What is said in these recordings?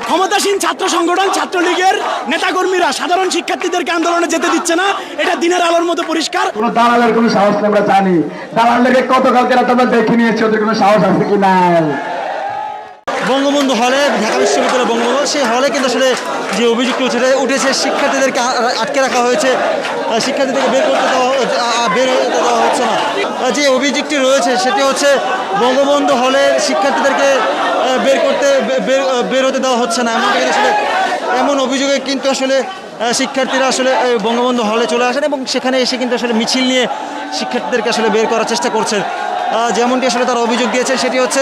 ক্ষমতাসীন ছাত্র সংগঠন ছাত্রলীগের নেতাকর্মীরা সাধারণ শিক্ষার্থীদেরকে আন্দোলনে যেতে দিচ্ছে না, এটা দিনের আলোর মতো পরিষ্কার। কোনো দালালের কোনো সাহস নেই, আমরা জানি দালালদেরকে গতকালকে রাতে আমরা দেখে নিয়েছি, ওদের কোনো সাহস আছে কি না। বঙ্গবন্ধু হলে, ঢাকা বিশ্ববিদ্যালয় বঙ্গবন্ধু, সেই হলে কিন্তু আসলে যে অভিযোগটি উঠেছে শিক্ষার্থীদেরকে আটকে রাখা হয়েছে, শিক্ষার্থীদেরকে বের হতে দেওয়া হচ্ছে না। যে অভিযোগটি রয়েছে সেটি হচ্ছে বঙ্গবন্ধু হলে শিক্ষার্থীদেরকে বের হতে দেওয়া হচ্ছে না। এমন অভিযোগে কিন্তু আসলে শিক্ষার্থীরা আসলে বঙ্গবন্ধু হলে চলে আসেন এবং সেখানে এসে কিন্তু আসলে মিছিল নিয়ে শিক্ষার্থীদেরকে আসলে বের করার চেষ্টা করছেন। যেমনটি আসলে তারা অভিযোগ দিয়েছেন সেটি হচ্ছে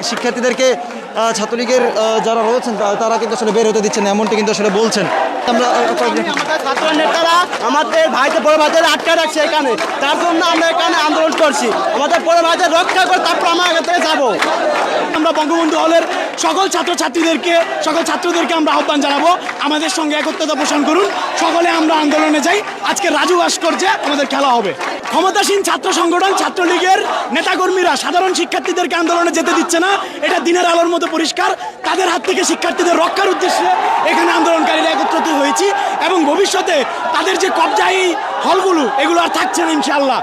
শিক্ষার্থীদেরকে ছাত্রলীগের যারা রয়েছেন তারা কিন্তু আসলে বের হতে দিচ্ছেন না, এমনটি কিন্তু আসলে বলছেন। আমরা আমাদের ছাত্র নেতারা আমাদের ভাইদের বড় ভাইদের আটকে রাখছে এখানে, তার জন্য আমরা এখানে আন্দোলন করছি। আমাদের বড় ভাইদের রক্ষা করে তারপর আমরা এখান থেকে যাবো। আমরা বঙ্গবন্ধু হলের সকল ছাত্রদেরকে আমরা আহ্বান জানাবো, আমাদের সঙ্গে একত্রতা পোষণ করুন, সকলে আমরা আন্দোলনে যাই। আজকে রাজু ভাস্কর্যে আমাদের খেলা হবে। ক্ষমতাসীন ছাত্র সংগঠন ছাত্রলীগের নেতাকর্মীরা সাধারণ শিক্ষার্থীদেরকে আন্দোলনে যেতে দিচ্ছে না, এটা দিনের আলোর মতো পরিষ্কার। তাদের হাত থেকে শিক্ষার্থীদের রক্ষার উদ্দেশ্যে এখানে আন্দোলনকারীরা একত্রিত হয়েছি এবং ভবিষ্যতে তাদের যে কবজায় হলগুলো এগুলো আর থাকছে না ইনশাআল্লাহ।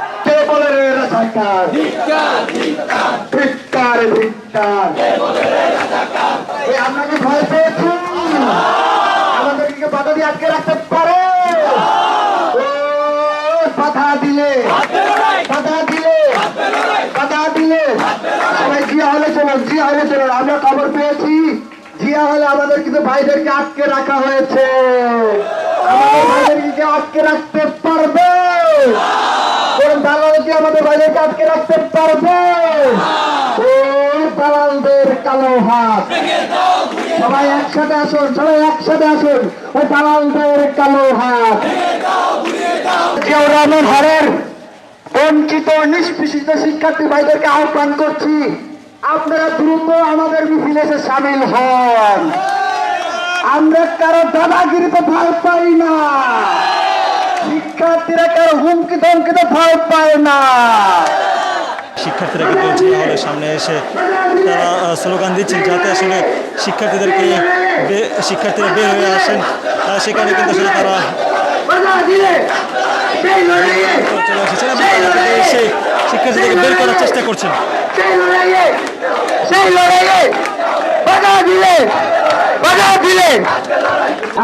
আপনাকে ভয় পেয়েছি, আমাদেরকে বাধা দিয়ে আটকে রাখতে পারে, বাধা দিলে সবাই জিয়া হলে চলুন। আমরা খবর পেয়েছি জিয়া হলে আমাদের কিন্তু ভাইদেরকে আটকে রাখা হয়েছে, আমাদের ভাইদেরকে আটকে রাখতে পারবে, দালালকে আমাদের ভাইদেরকে আটকে রাখতে পারবে। দালালদের কালো হাত, সবাই একসাথে আসুন, ওই দালালদের কালো হাত। জিয়াউর হরের বঞ্চিত নিষ্পেষিত শিক্ষার্থী ভাইদেরকে আহ্বান করছি, আপনারা দ্রুত আমাদের মিছিলে এসে সামিল হন। আমরা কারো দাদাগিরিতে ভয় পাই না, শিক্ষার্থীরা কারো হুমকি ধমকিতে ভয় পায় না। শিক্ষার্থীরা কিন্তু জিয়া হলের সামনে এসে তারা স্লোগান দিচ্ছেন যাতে আসলে শিক্ষার্থীরা বের হয়ে আসেন। সেখানে কিন্তু আসলে তারা চলে এসেছেন এবং এসে শিক্ষার্থীদেরকে বের করার চেষ্টা করছেন।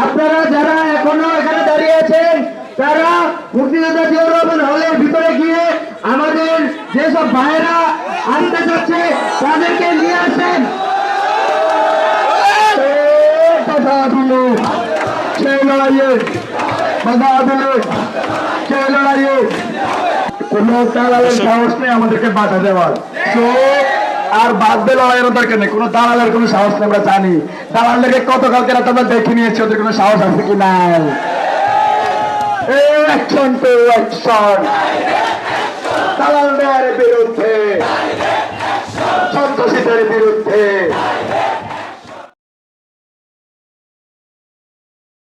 আপনারা যারা এখনো এখানে দাঁড়িয়ে আছেন, তারা মুক্তিযোদ্ধা জিয়াউর রহমান হলের ভিতরে গিয়ে আমাদের যেসব ভাইয়েরা আসতে যাচ্ছে তাদেরকে নিয়ে আসেন। কোন দালালের সাহস নেই আমাদেরকে বাধা দেওয়ার, আর বাধ্য লড়াইয়ের দরকার নেই, কোনো দালালের কোনো সাহস নেই, আমরা জানি দালালদেরকে গতকালকে রাতে আমরা দেখে নিয়েছি, ওদের কোনো সাহস আছে কি না। অ্যাকশন টু অ্যাকশন, দালালদের বিরুদ্ধে, সন্ত্রাসীদের বিরুদ্ধে।